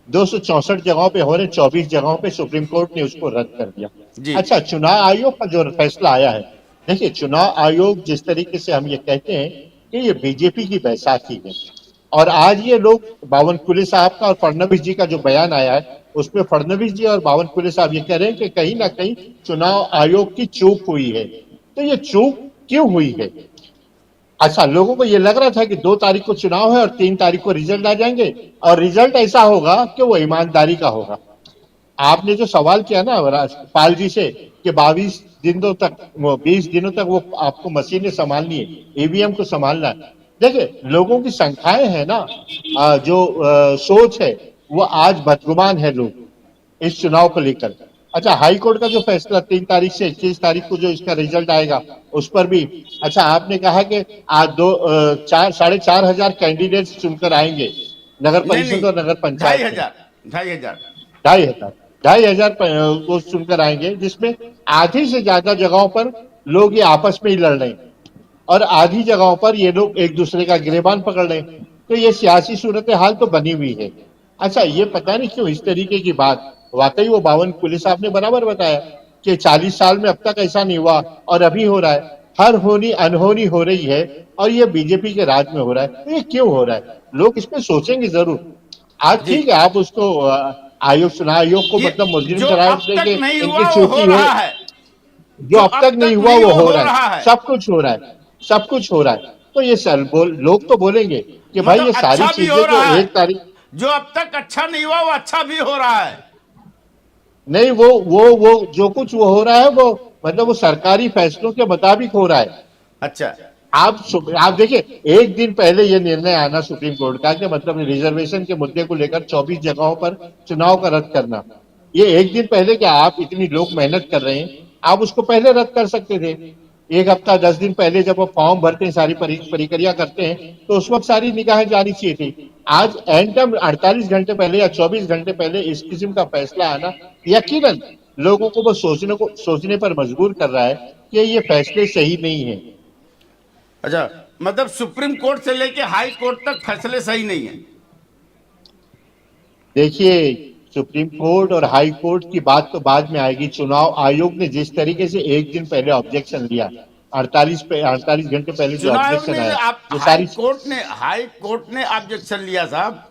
264 जगहों पे हो रहे, 24 जगहों पे सुप्रीम कोर्ट ने उसको रद्द कर दिया। अच्छा, चुनाव आयोग का जो फैसला आया है, देखिए चुनाव आयोग जिस तरीके से हम ये कहते हैं कि ये बीजेपी की बैसाखी है, और आज ये लोग बावनकुले साहब का और फडणवीस जी का जो बयान आया है, उसमें फडणवीस जी और बावनकुले साहब ये कह रहे हैं कि कहीं ना कहीं चुनाव आयोग की चूक हुई है। तो ये चूक क्यों हुई है? अच्छा, लोगों को ये लग रहा था कि 2 तारीख को चुनाव है और 3 तारीख को रिजल्ट आ जाएंगे, और रिजल्ट ऐसा होगा कि वो ईमानदारी का होगा। आपने जो सवाल किया ना पाल जी से कि 22 दिनों तक, 20 दिनों तक वो आपको मशीनें संभालनी है, ईवीएम को संभालना है। देखिए लोगों की संख्याएं है ना, जो सोच है वो आज बदगुमान है लोग इस चुनाव को लेकर। अच्छा, हाई कोर्ट का जो फैसला 3 तारीख से 21 तारीख को जो इसका रिजल्ट आएगा उस पर भी, अच्छा आपने कहा कि आज 4,500 कैंडिडेट्स चुनकर आएंगे नगर परिषद और नगर पंचायत। 2,500 को चुनकर आएंगे, जिसमें आधी से ज्यादा जगहों पर लोग ये आपस में ही लड़ रहे हैं और आधी जगहों पर ये लोग एक दूसरे का गिरेबान पकड़ रहे हैं। तो ये सियासी सूरत हाल तो बनी हुई है। अच्छा, ये पता नहीं क्यों इस तरीके की बात, वाकई वो बावनकुले साहब ने बराबर बताया कि 40 साल में अब तक ऐसा नहीं हुआ और अभी हो रहा है। हर होनी अनहोनी हो रही है और ये बीजेपी के राज में हो रहा है। तो ये क्यों हो रहा है? लोग इस पे सोचेंगे जरूर। आज ठीक है, आप उसको चुनाव आयोग को मतलब मुजरिम करार देंगे, इनकी चूकी है, जो अब तक नहीं हुआ वो हो रहा है। सब कुछ हो रहा है। तो ये लोग तो बोलेंगे कि भाई ये सारी चीजें जो 1 तारीख, जो अब तक अच्छा नहीं हुआ वो अच्छा भी हो रहा है। नहीं, वो जो कुछ वो हो रहा है वो मतलब वो सरकारी फैसलों के मुताबिक हो रहा है। अच्छा, आप देखिए, एक दिन पहले ये निर्णय आना सुप्रीम कोर्ट का कि मतलब रिजर्वेशन के मुद्दे को लेकर 24 जगहों पर चुनाव का रद्द करना, ये एक दिन पहले क्या आप इतनी लोग मेहनत कर रहे हैं, आप उसको पहले रद्द कर सकते थे। 1 हफ्ता 10 दिन पहले जब वो फॉर्म भरते हैं, सारी प्रक्रिया करते हैं, तो उस वक्त सारी निगाहें जानी चाहिए थी। आज एंड टाइम 48 घंटे पहले या 24 घंटे पहले इस किस्म का फैसला आना यकीनन लोगों को वो सोचने पर मजबूर कर रहा है कि ये फैसले सही नहीं है। अच्छा, मतलब सुप्रीम कोर्ट से लेके हाई कोर्ट तक फैसले सही नहीं है। देखिए, सुप्रीम कोर्ट और हाई कोर्ट की बात तो बाद में आएगी। चुनाव आयोग ने जिस तरीके से एक दिन पहले ऑब्जेक्शन लिया, 48 घंटे पहले जो ऑब्जेक्शन आया, हाई कोर्ट ने ऑब्जेक्शन लिया साहब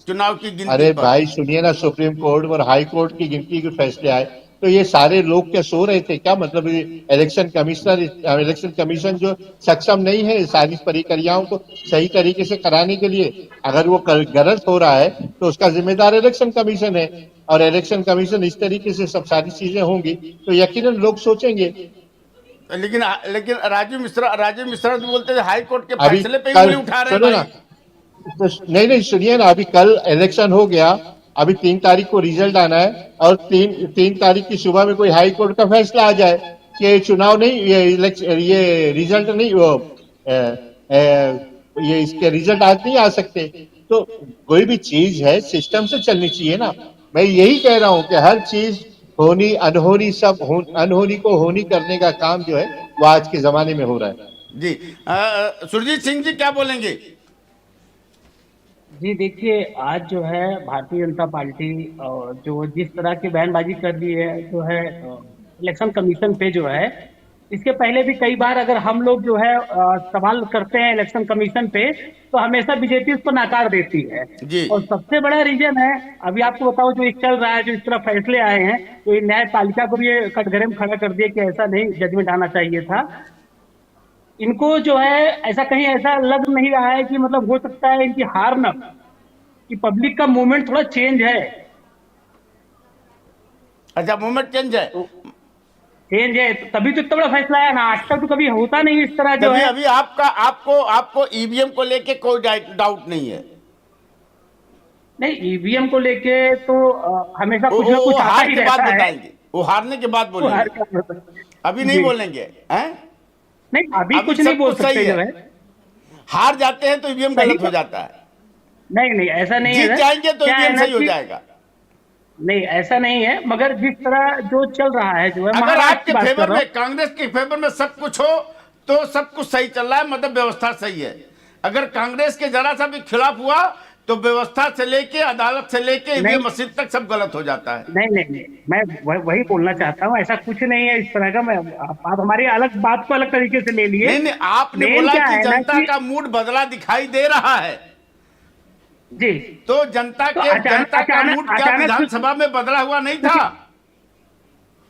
चुनाव की गिनती अरे पर। भाई सुनिए ना, सुप्रीम कोर्ट और हाई कोर्ट की गिनती के फैसले आए तो ये सारे लोग क्या सो रहे थे क्या? मतलब ये इलेक्शन कमीशन जो सक्षम नहीं है सारी प्रक्रियाओं को सही तरीके से कराने के लिए, अगर वो गलत हो रहा है तो उसका जिम्मेदार इलेक्शन कमीशन है। और इलेक्शन कमीशन इस तरीके से सब सारी चीजें होंगी तो यकीनन लोग सोचेंगे। लेकिन लेकिन राजीव मिश्रा तो बोलते थे हाई कोर्ट के अभी फैसले पे ही कल उंगली उठा रहे हैं सुनो ना, भाई। तो नहीं सुनिए ना, अभी कल इलेक्शन हो गया, अभी 3 तारीख को रिजल्ट आना है और 3 तारीख की सुबह में कोई हाई कोर्ट का फैसला आ जाए कि ये चुनाव नहीं, ये रिजल्ट नहीं, ये इसके रिजल्ट आज नहीं आ सकते। तो कोई भी चीज है सिस्टम से चलनी चाहिए ना। मैं यही कह रहा हूं कि हर चीज होनी अनहोनी अनहोनी को होनी करने का काम जो है वो आज के जमाने में हो रहा है। जी सुरजीत सिंह जी क्या बोलेंगे? जी देखिए, आज जो है भारतीय जनता पार्टी जो जिस तरह की बयानबाजी कर रही है जो है इलेक्शन कमीशन पे जो है, इसके पहले भी कई बार अगर हम लोग जो है सवाल करते हैं इलेक्शन कमीशन पे तो हमेशा बीजेपी उसको नकार देती है। जी। और सबसे बड़ा रीजन है, अभी आपको बताओ जो एक चल रहा है, जो इस तरह फैसले आए हैं तो ये न्यायपालिका को भी ये कटघरे में खड़ा कर दिया कि ऐसा नहीं जजमेंट आना चाहिए था। इनको जो है ऐसा कहीं ऐसा लग नहीं रहा है कि मतलब हो सकता है इनकी हार न, कि पब्लिक का मूवमेंट थोड़ा चेंज है। अच्छा मूवमेंट चेंज है। चेंज है तभी तो इतना बड़ा फैसला आया ना, आज तक तो कभी होता नहीं इस तरह जो अभी है। अभी आपको ईवीएम को लेके कोई डाउट नहीं है? नहीं, ईवीएम को लेके तो हमेशा कुछ ना वो कुछ आता हार ही के बाद रहता है। बताएंगे, वो हारने के बाद वो हार बोलेंगे, का अभी नहीं जी। बोलेंगे हैं? नहीं अभी अभी कुछ सब नहीं बोल कुछ सही सकते है। जो है। हार जाते हैं तो ईवीएम सही गलत हो है। जाता है, नहीं नहीं ऐसा नहीं जीत है। जाएंगे तो क्या है ईवीएम ना सही हो कि- जाएगा। नहीं ऐसा नहीं है, मगर जिस तरह जो चल रहा है जो है, अगर महाराष्ट्र आपके की बात कर फेवर रहा में, कांग्रेस के फेवर में सब कुछ हो तो सब कुछ सही चल रहा है, मतलब व्यवस्था सही है। अगर कांग्रेस के जरा सा भी खिलाफ हुआ तो व्यवस्था से लेके अदालत से लेके ईवीएम नहीं। मशीन तक सब गलत हो जाता है। नहीं नहीं नहीं, मैं वही बोलना चाहता हूँ, ऐसा कुछ नहीं है इस तरह का। मैं आप हमारी अलग बात को अलग तरीके से ले लिए। नहीं नहीं, आपने मेन बोला क्या कि है ना जनता कि- का मूड बदला दिखाई दे रहा है, जी तो जनता तो के जनता का मूड क्या अचानक विधानसभा में बदला हुआ नहीं था?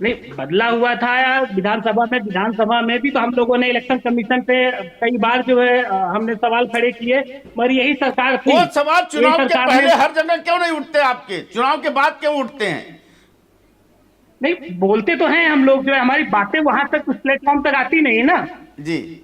नहीं बदला हुआ था या विधानसभा में भी तो हम लोगों ने इलेक्शन कमीशन पे कई बार जो है हमने सवाल खड़े किए, मगर यही सरकार थी। वो सवाल यही चुनाव के सरकार पहले ने- हर जगह क्यों नहीं उठते, आपके चुनाव के बाद क्यों उठते हैं? नहीं बोलते तो हैं हम लोग, जो है हमारी बातें वहां तक उस प्लेटफॉर्म तक आती नहीं है ना। जी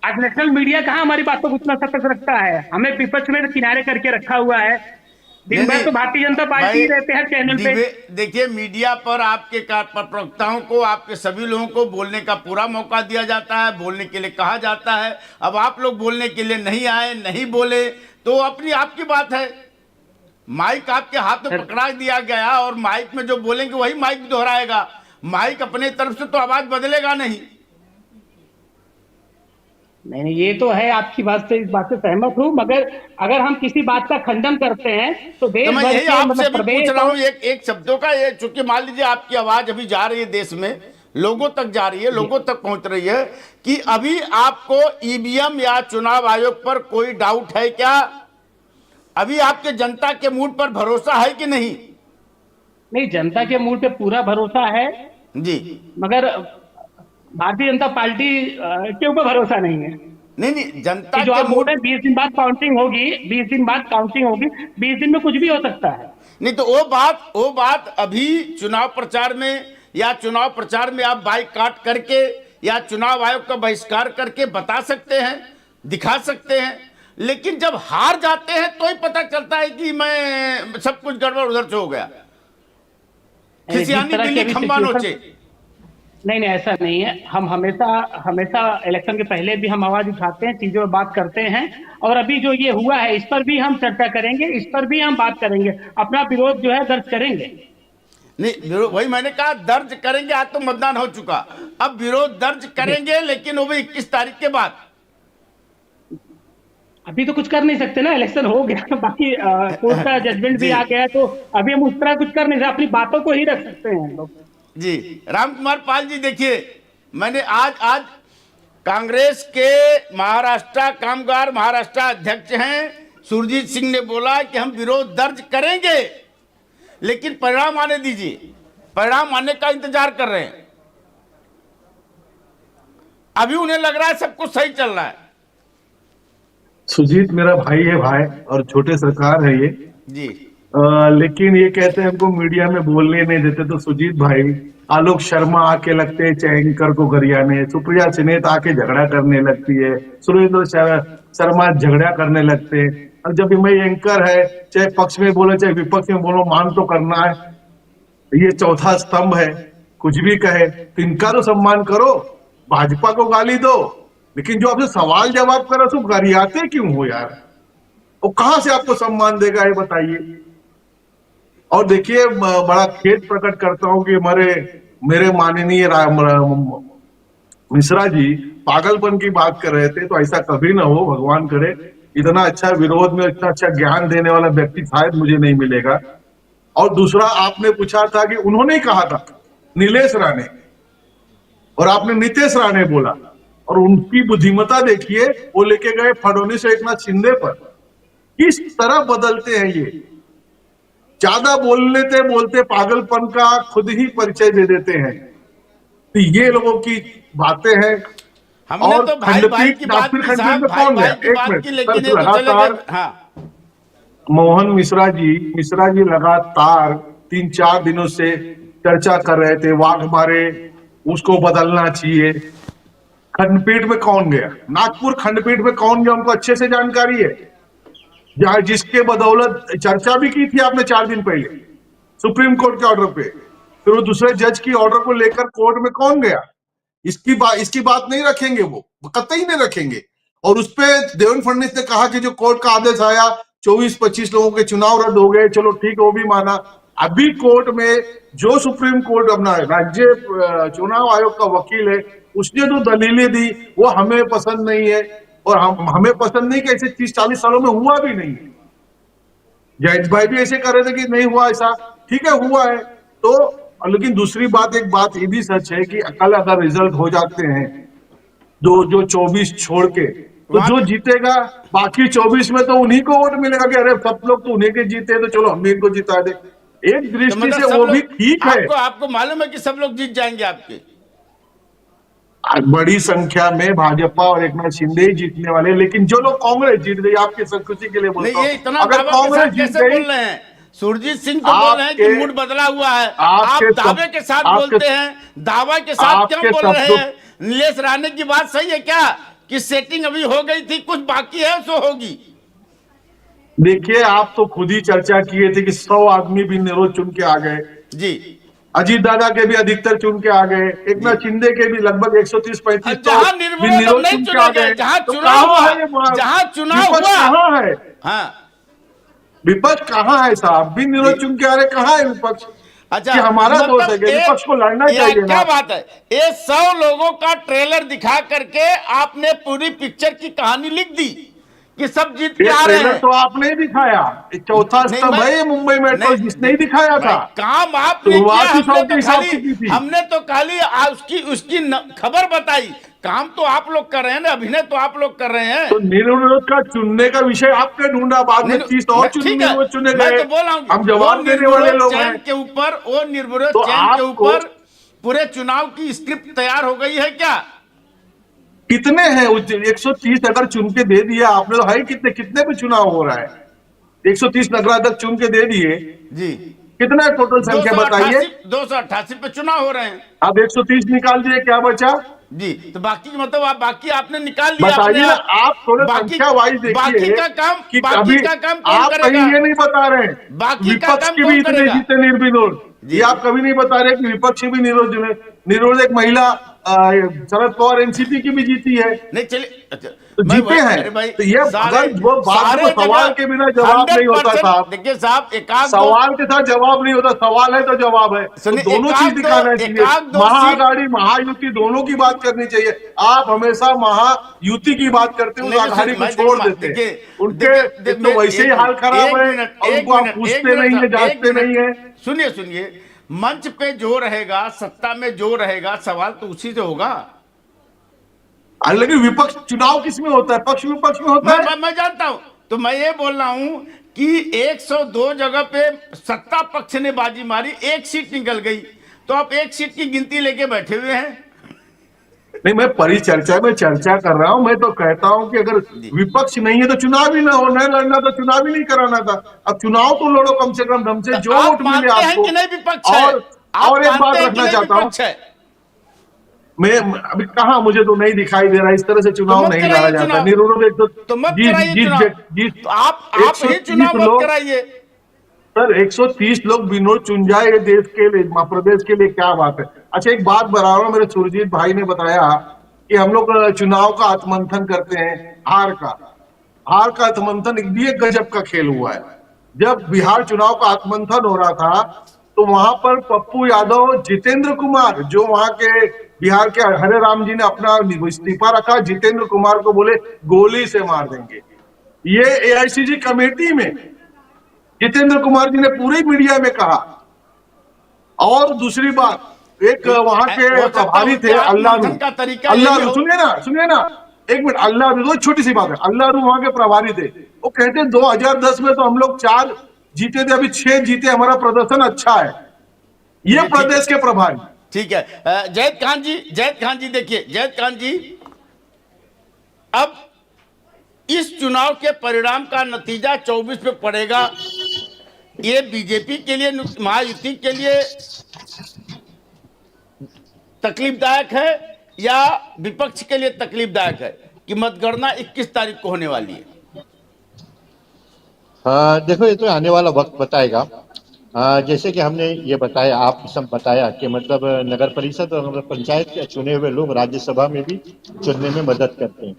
आज नेशनल मीडिया कहाँ हमारी बातों को उतना सतर्क रखता है, हमें विपक्ष में किनारे करके रखा हुआ है। दिन भर तो भारतीय जनता पार्टी ही रहते हैं चैनल पे। देखिए मीडिया पर आपके प्रवक्ताओं को, आपके सभी लोगों को बोलने का पूरा मौका दिया जाता है, बोलने के लिए कहा जाता है। अब आप लोग बोलने के लिए नहीं आए, नहीं बोले तो अपनी आपकी बात है। माइक आपके हाथ में पकड़ा दिया गया और माइक में जो बोलेंगे वही माइक दोहराएगा। माइक अपने तरफ से तो आवाज बदलेगा नहीं। नहीं ये तो है, आपकी बात से, इस बात से सहमत हूँ, मगर अगर हम किसी बात का खंडन करते हैं तो देश तो मैं भर यही के आपसे मतलब भी प्रदेश पूछ रहा हूँ और- एक शब्दों का, ये चूंकि मान लीजिए आपकी आवाज अभी जा रही है देश में, लोगों तक जा रही है, लोगों तक पहुंच रही है, कि अभी आपको ईवीएम या चुनाव आयोग पर कोई डाउट है क्या? अभी आपके जनता के मूड पर भरोसा है कि नहीं? नहीं, जनता के मूड पे पूरा भरोसा है, जी मगर भारतीय जनता पार्टी के ऊपर भरोसा नहीं है। नहीं जनता कि जो के आप बोल मूड, रहे हैं 20 दिन बाद काउंटिंग होगी, 20 दिन बाद काउंटिंग होगी, 20 दिन में कुछ भी हो सकता है। नहीं तो वो बात अभी चुनाव प्रचार में या चुनाव प्रचार में आप बाइकाट करके या चुनाव आयोग का बहिष्कार करके बता सकते हैं, दिखा सकते हैं, लेकिन जब हार जाते हैं तो ही पता चलता है कि मैं सब कुछ गड़बड़ उधर से हो गया, खिसियानी दिल्ली खंबा नोचे। नहीं ऐसा नहीं है। हम हमेशा इलेक्शन के पहले भी हम आवाज उठाते हैं, चीजों पर बात करते हैं, और अभी जो ये हुआ है इस पर भी हम चर्चा करेंगे, इस पर भी हम बात करेंगे, अपना विरोध जो है दर्ज करेंगे। नहीं वही मैंने कहा, दर्ज करेंगे। आज तो मतदान हो चुका, अब विरोध दर्ज करेंगे, लेकिन वो भी 21 तारीख के बाद। अभी तो कुछ कर नहीं सकते ना, इलेक्शन हो गया, बाकी कोर्ट का जजमेंट भी आ गया है, तो अभी हम उस तरह कुछ कर नहीं सकते, अपनी बातों को ही रख सकते हैं हम लोग। जी राम कुमार पाल जी, देखिए मैंने आज कांग्रेस के कामगार महाराष्ट्र अध्यक्ष हैं सुरजीत सिंह ने बोला कि हम विरोध दर्ज करेंगे, लेकिन परिणाम आने दीजिए। परिणाम आने का इंतजार कर रहे हैं। अभी उन्हें लग रहा है सब कुछ सही चल रहा है। सुजीत मेरा भाई है भाई, और छोटे सरकार है ये जी लेकिन ये कहते हैं हमको मीडिया में बोलने नहीं देते। तो सुजीत भाई, आलोक शर्मा आके लगते हैं एंकर को गरियाने, सुप्रिया सिन्हा आके झगड़ा करने लगती है, सुरेंद्र शर्मा झगड़ा करने लगते हैं। और जब मैं एंकर है, चाहे पक्ष में बोलो चाहे विपक्ष में बोलो, मान तो करना है। ये चौथा स्तंभ है, कुछ भी कहे तो इनका तो सम्मान करो, भाजपा को गाली दो, लेकिन जो आपसे सवाल जवाब करो तो गरियाते क्यों हो यार? वो कहां से आपको सम्मान देगा ये बताइए। और देखिए, बड़ा खेद प्रकट करता हूं कि मेरे माननीय मिश्रा जी पागलपन की बात कर रहे थे, तो ऐसा कभी ना हो, भगवान करे। इतना अच्छा विरोध में इतना अच्छा ज्ञान देने वाला व्यक्ति शायद मुझे नहीं मिलेगा। और दूसरा, आपने पूछा था कि उन्होंने ही कहा था नीलेश राणे, और आपने नीतीश राणे बोला, और उनकी बुद्धिमत्ता देखिए, वो लेके गए फडणवीस और एकनाथ शिंदे पर। किस तरह बदलते हैं ये, ज्यादा बोलते पागलपन का खुद ही परिचय दे देते हैं। तो ये लोगों की बातें हैं। हमने और तो भाई भाई की बात की साहब, भाई भाई की बात की, लेकिन ये तो चले गए। हाँ, मोहन मिश्रा जी लगातार 3-4 दिनों से चर्चा कर रहे थे, वाघमारे उसको बदलना चाहिए। खंडपीठ में कौन गया? नागपुर खंडपीठ में कौन गया? उनको अच्छे से जानकारी है, जहां जिसके बदौलत चर्चा भी की थी आपने 4 दिन पहले सुप्रीम कोर्ट के ऑर्डर पे। फिर वो दूसरे जज की ऑर्डर को लेकर कोर्ट में कौन गया? इसकी बात नहीं रखेंगे, वो कतई नहीं रखेंगे। और उस पे देवेंद्र फडणवीस ने कहा कि जो कोर्ट का आदेश आया 24-25 लोगों के चुनाव रद्द हो गए, चलो ठीक है, वो भी माना। अभी कोर्ट में जो सुप्रीम कोर्ट अपना राज्य चुनाव आयोग का वकील है, उसने जो दलीलें दी वो हमें पसंद नहीं है, और हमें पसंद नहीं कि ऐसे 30-40 सालों में हुआ भी नहीं है। जयंत भाई भी ऐसे कर रहे थे कि नहीं हुआ ऐसा, ठीक है हुआ है तो। लेकिन दूसरी बात, एक बात ये भी सच है कि कल अगर रिजल्ट हो जाते हैं जो 24 छोड़ के, तो जो जीतेगा बाकी 24 में तो उन्हीं को वोट मिलेगा कि अरे सब लोग तो उन्हीं के जीते हैं, तो चलो हम भी इनको जिता दे। एक दृष्टि से वो भी ठीक है। आपको मालूम है कि सब लोग जीत जाएंगे आपके? बड़ी संख्या में भाजपा और एकनाथ शिंदे ही जीतने वाले, लेकिन जो लोग कांग्रेस जीत गई, आपकी संस्कृति के लिए बोलता हूं, ये इतना अगर कांग्रेस जीत कैसे गई, बोल रहे हैं? सुरजीत सिंह तो बोल रहे हैं कि मूड बदला हुआ है, आप दावे के साथ बोलते हैं, दावा के साथ क्यों बोल रहे हैं? नीलेश राणे की बात सही है क्या कि सेटिंग अभी हो गई थी, कुछ बाकी है सो होगी? देखिए, आप तो खुद ही चर्चा किए थे कि 100 आदमी भी निर्विरोध चुन के आ गए जी। अजीत दादा के भी अधिकतर चुन के आ गए, एकनाथ शिंदे के भी लगभग 130-135 जहां निर्विरोध नहीं चुना गया, जहां चुनाव हुआ, जहां चुनाव हुआ, कहां है? हाँ, विपक्ष कहां है साहब? बिन निरोध चुन के आ रहे, कहां है विपक्ष? अच्छा, कि हमारा दोष है, विपक्ष को लड़ना चाहिए ना। क्या बात है? ये 100 लोगों का ट्रेलर दिखा करके आपने पूरी पिक्चर की कहानी लिख दी कि सब जीत के आ रहे हैं। तो आपने ही दिखाया, चौथा स्तंभ है मुंबई मेट्रो, जिसने ही दिखाया था। काम आपने किया, हमने तो खाली उसकी खबर बताई। काम तो आप लोग कर रहे हैं ना, अभिनय तो आप लोग कर रहे हैं। तो निर्विरोध का चुनने का विषय आपने ढूंढा, बाद में 30 और चुने गए। तो बोला हम जवाब देने वाले लोग हैं के ऊपर, वो निर्विरोध चयन के ऊपर पूरे चुनाव की स्क्रिप्ट तैयार हो गई है क्या? कितने हैं? 130 अगर चुन के दे दिया आपने, तो है कितने पे चुनाव हो रहा है? 130 नगराध्यक्ष चुन के दे दिए जी, कितना टोटल संख्या बताइए? 288 पे चुनाव हो रहे हैं। अब 130 निकाल दिए, क्या बचा जी? तो बाकी मतलब आप आपने निकाल लिया। बताइए ना, आप थोड़े संख्या वाइज देखिए। बाकी का काम कौन आप करेगा? कहीं ये नहीं बता रहे, विपक्ष की भी इतने जीते निर्विरोध, ये आप कभी नहीं बता रहे कि विपक्ष भी निर्विरोध एक महिला शरद पवार एनसीपी की भी जीती है। नहीं चलिए, अच्छा, तो जीते हैं। तो ये अगर वो बात में सवाल के बिना जवाब नहीं होता साहब। देखिए साहब, सवाल के साथ जवाब नहीं होता, सवाल है तो जवाब है। तो दोनों चीज दिखाना चाहिए, महाआघाड़ी महायुति दोनों की बात करनी चाहिए। आप हमेशा महायुति की बात करते हो, आघाड़ी को छोड़ देते हैं। उनके तो वैसे ही हाल खराब है, और उनको आप पूछते नहीं है, जांचते नहीं है। सुनिए, मंच पे जो रहेगा, सत्ता में जो रहेगा, सवाल तो उसी से होगा। लेकिन विपक्ष चुनाव किस में होता है? पक्ष विपक्ष में होता है। मैं जानता हूं, तो मैं ये बोल रहा हूं कि 102 जगह पे सत्ता पक्ष ने बाजी मारी, एक सीट निकल गई। तो आप एक सीट की गिनती लेके बैठे हुए हैं। नहीं, मैं परिचर्चा में चर्चा कर रहा हूं। मैं तो कहता हूं कि अगर विपक्ष नहीं है तो चुनाव ही ना हो, नहीं लड़ना तो चुनाव ही नहीं कराना था। अब चुनाव तो लड़ो कम से कम ढंग से, जो आप वोट मिले मानते हैं आपको। कि नहीं विपक्ष है? आप और एक बात मानते हैं कि रखना नहीं चाहता हूं, विपक्ष है? मैं अभी कहा, मुझे तो नहीं दिखाई दे रहा, इस तरह से तो चुनाव मत नहीं लड़ा कराइए जाता। चुनाव, निर्विरोध एक तो मत जीत कराइए जीत चुनाव। जीत तो आप ही चुनाव मत लोग, कराइए। सर 130 लोग विनोद चुन जाए, ये देश के लिए, प्रदेश के लिए क्या बात है। अच्छा, एक बात बता रहा हूं, मेरे सुरजीत भाई ने बताया कि हम लोग चुनाव का आत्मंथन करते हैं, हार का आत्मंथन भी एक गजब का खेल हुआ है। जब बिहार चुनाव का आत्मंथन हो रहा था तो वहां पर पप्पू यादव, जितेंद्र कुमार, जो वहां के बिहार के हरे राम जी ने अपना इस्तीफा रखा, जितेंद्र कुमार को बोले गोली से मार देंगे। ये एआईसीसी कमेटी में जितेंद्र कुमार जी ने पूरे मीडिया में कहा। और दूसरी बात, एक वहां के हो सकता है प्रभारी थे उनके आत्ममंथन का तरीका यही अल्लाह, हो। सुनिए ना, एक मिनट, अल्लाह, छोटी सी बात है, अल्लाह वहां के प्रभारी थे। वो कहते 2010 में तो हम लोग 4 जीते थे, अभी 6 जीते, हमारा प्रदर्शन अच्छा है। ये ठीक प्रदेश के प्रभारी। ठीक है। जैद खान जी देखिए, जैद खान जी, अब इस चुनाव के परिणाम का नतीजा 24 में पड़ेगा। ये बीजेपी के लिए, महायुति के लिए तकलीफदायक है या विपक्ष के लिए तकलीफदायक है कि मतगणना 21 तारीख को होने वाली है? देखो, ये तो आने वाला वक्त बताएगा। जैसे कि हमने ये बताया, आप सब बताया कि मतलब नगर परिषद और नगर पंचायत के चुने हुए लोग राज्यसभा में भी चुनने में मदद करते हैं।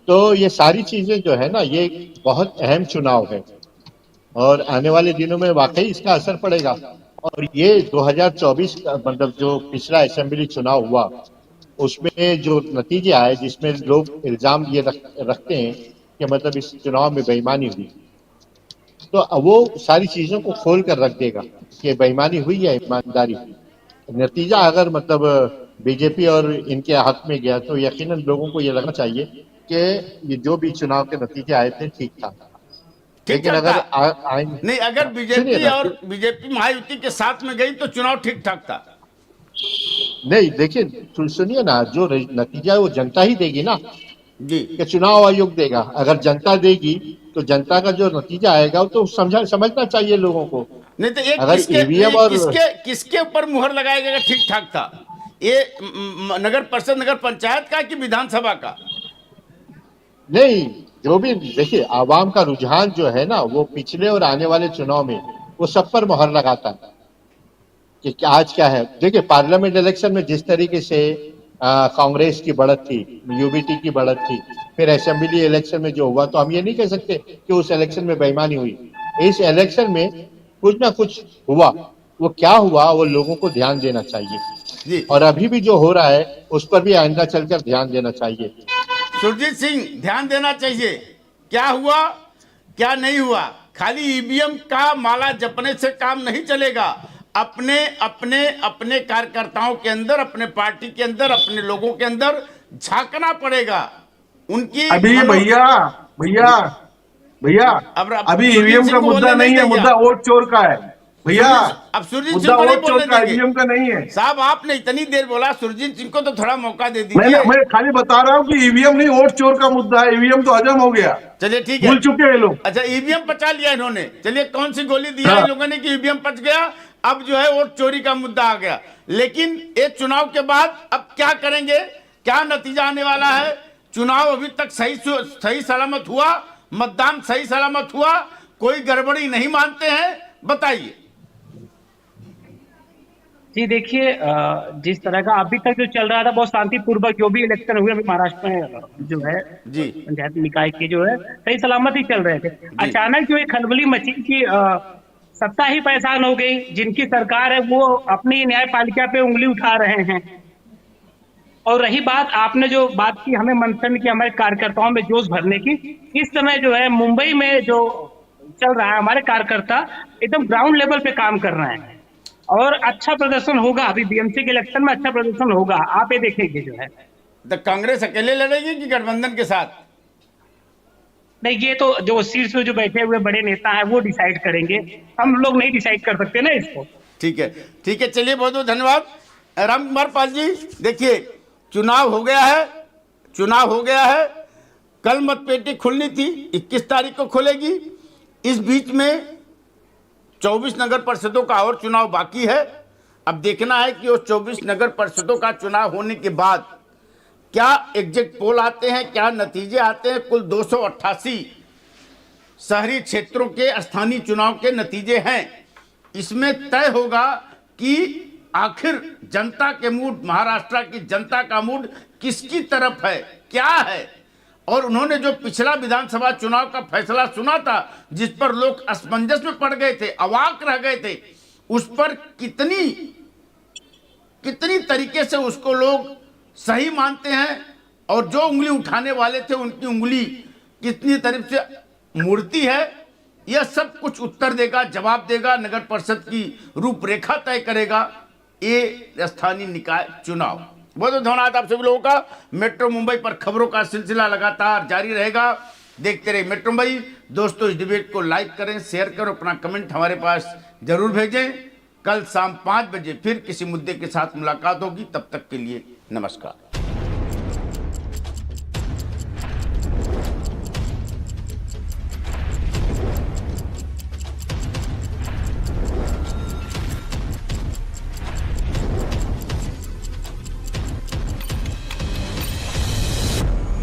तो ये सारी चीजें जो है ना, ये बहुत अहम चुनाव है और आने वाले दिनों में वाकई इसका असर पड़ेगा। और ये 2024 का मतलब जो पिछला असेंबली चुनाव हुआ, उसमें जो नतीजे आए, जिसमें लोग इल्जाम ये रखते हैं कि मतलब इस चुनाव में बेईमानी हुई, तो वो सारी चीजों को खोल कर रख देगा कि बेईमानी हुई या ईमानदारी हुई। नतीजा अगर मतलब बीजेपी और इनके हक में गया तो यकीनन लोगों को ये लगना चाहिए कि ये जो भी चुनाव के नतीजे आए थे ठीक था। लेकिन अगर नहीं, अगर बीजेपी और बीजेपी महायुति के साथ में गई तो चुनाव ठीक ठाक था। नहीं, देखिए, सुनिए ना, जो नतीजा है वो जनता ही देगी ना जी, कि चुनाव आयोग देगा। अगर जनता देगी तो जनता का जो नतीजा आएगा वो तो समझना चाहिए लोगों को। नहीं तो एक अगर ईवीएम और किसके ऊपर मुहर लगाएगा ठीक ठाक था? ये नगर परिषद, नगर पंचायत का कि विधानसभा का? नहीं, जो भी, देखिए, आवाम का रुझान जो है ना, वो पिछले और आने वाले चुनाव में वो सब पर मुहर लगाता है कि आज क्या है। देखिए, पार्लियामेंट इलेक्शन में जिस तरीके से कांग्रेस की बढ़त थी, यूबीटी की बढ़त थी, फिर असेंबली इलेक्शन में जो हुआ, तो हम ये नहीं कह सकते कि उस इलेक्शन में बेईमानी हुई। इस इलेक्शन में कुछ ना कुछ हुआ, वो क्या हुआ वो लोगों को ध्यान देना चाहिए। और अभी भी जो हो रहा है उस पर भी आइंदा चलकर ध्यान देना चाहिए। सुरजीत सिंह, ध्यान देना चाहिए। क्या हुआ क्या नहीं हुआ, खाली ईवीएम का माला जपने से काम नहीं चलेगा। अपने अपने अपने कार्यकर्ताओं के अंदर, अपने पार्टी के अंदर, अपने लोगों के अंदर झांकना पड़ेगा। उनकी अभी भैया अभी ईवीएम का मुद्दा नहीं है, मुद्दा वोट चोर का है भैया। अब सुरजीत मुद्दा सिंह को नहीं वोट चोर बोलने का, देंगे ईवीएम का नहीं है। साहब, आपने इतनी देर बोला, सुरजीत सिंह को तो थोड़ा मौका दे दीजिए। मैं खाली बता रहा हूँ कि ईवीएम नहीं, वोट चोर का मुद्दा है। ईवीएम तो हजम हो गया, चलिए ठीक है, भूल चुके हैं लोग। अच्छा, ईवीएम पचा लिया इन्होंने। चलिए, कौन सी गोली दिया इन लोगों ने कि ईवीएम पच गया? अब जो है वोट चोरी का मुद्दा आ गया। लेकिन ये चुनाव के बाद अब क्या करेंगे, क्या नतीजा आने वाला है? चुनाव अभी तक सही सलामत हुआ, मतदान सही सलामत हुआ, कोई गड़बड़ी नहीं मानते हैं, बताइए। जी देखिए, जिस तरह का अभी तक जो चल रहा था, बहुत शांतिपूर्वक जो भी इलेक्शन हुए अभी महाराष्ट्र में जो है जी, पंचायत निकाय के जो है सही सलामत ही चल रहे थे। अचानक जो एक खलबली मची कि सत्ता ही परेशान हो गई, जिनकी सरकार है वो अपनी न्यायपालिका पे उंगली उठा रहे हैं। और रही बात, आपने जो बात की हमें मंथन की, हमारे कार्यकर्ताओं में जोश भरने की, इस समय जो है मुंबई में जो चल रहा है, हमारे कार्यकर्ता एकदम ग्राउंड लेवल पे काम कर रहे हैं और अच्छा प्रदर्शन होगा। अभी बीएमसी के इलेक्शन में अच्छा प्रदर्शन होगा, आप ये देखेंगे जो है। तो कांग्रेस अकेले लड़ेगी कि गठबंधन के साथ? नहीं, ये तो जो शीर्ष में जो बैठे हुए बड़े नेता हैं वो डिसाइड करेंगे, हम लोग नहीं डिसाइड कर सकते ना इसको। ठीक है, ठीक है, चलिए बहुत बहुत धन्यवाद। राम कुमार पाल जी, देखिए चुनाव हो गया है, चुनाव हो गया है, कल मतपेटी खुलनी थी, 21 तारीख को खुलेगी। इस बीच में 24 नगर परिषदों का और चुनाव बाकी है। अब देखना है कि उस 24 नगर परिषदों का चुनाव होने के बाद क्या एग्जिट पोल आते हैं, क्या नतीजे आते हैं। कुल 288 शहरी क्षेत्रों के स्थानीय चुनाव के नतीजे हैं। इसमें तय होगा कि आखिर जनता के मूड, महाराष्ट्र की जनता का मूड किसकी तरफ है, क्या है। और उन्होंने जो पिछला विधानसभा चुनाव का फैसला सुना था, जिस पर लोग असमंजस में पड़ गए थे, अवाक रह गए थे, उस पर कितनी तरीके से उसको लोग सही मानते हैं, और जो उंगली उठाने वाले थे उनकी उंगली कितनी तरफ से मुड़ती है, यह सब कुछ उत्तर देगा, जवाब देगा, नगर परिषद की रूपरेखा तय करेगा ये स्थानीय निकाय चुनाव। बहुत बहुत धन्यवाद आप सभी लोगों का। मेट्रो मुंबई पर खबरों का सिलसिला लगातार जारी रहेगा, देखते रहिए मेट्रो मुंबई। दोस्तों, इस डिबेट को लाइक करें, शेयर करें, अपना कमेंट हमारे पास जरूर भेजें। कल शाम 5 बजे फिर किसी मुद्दे के साथ मुलाकात होगी, तब तक के लिए नमस्कार।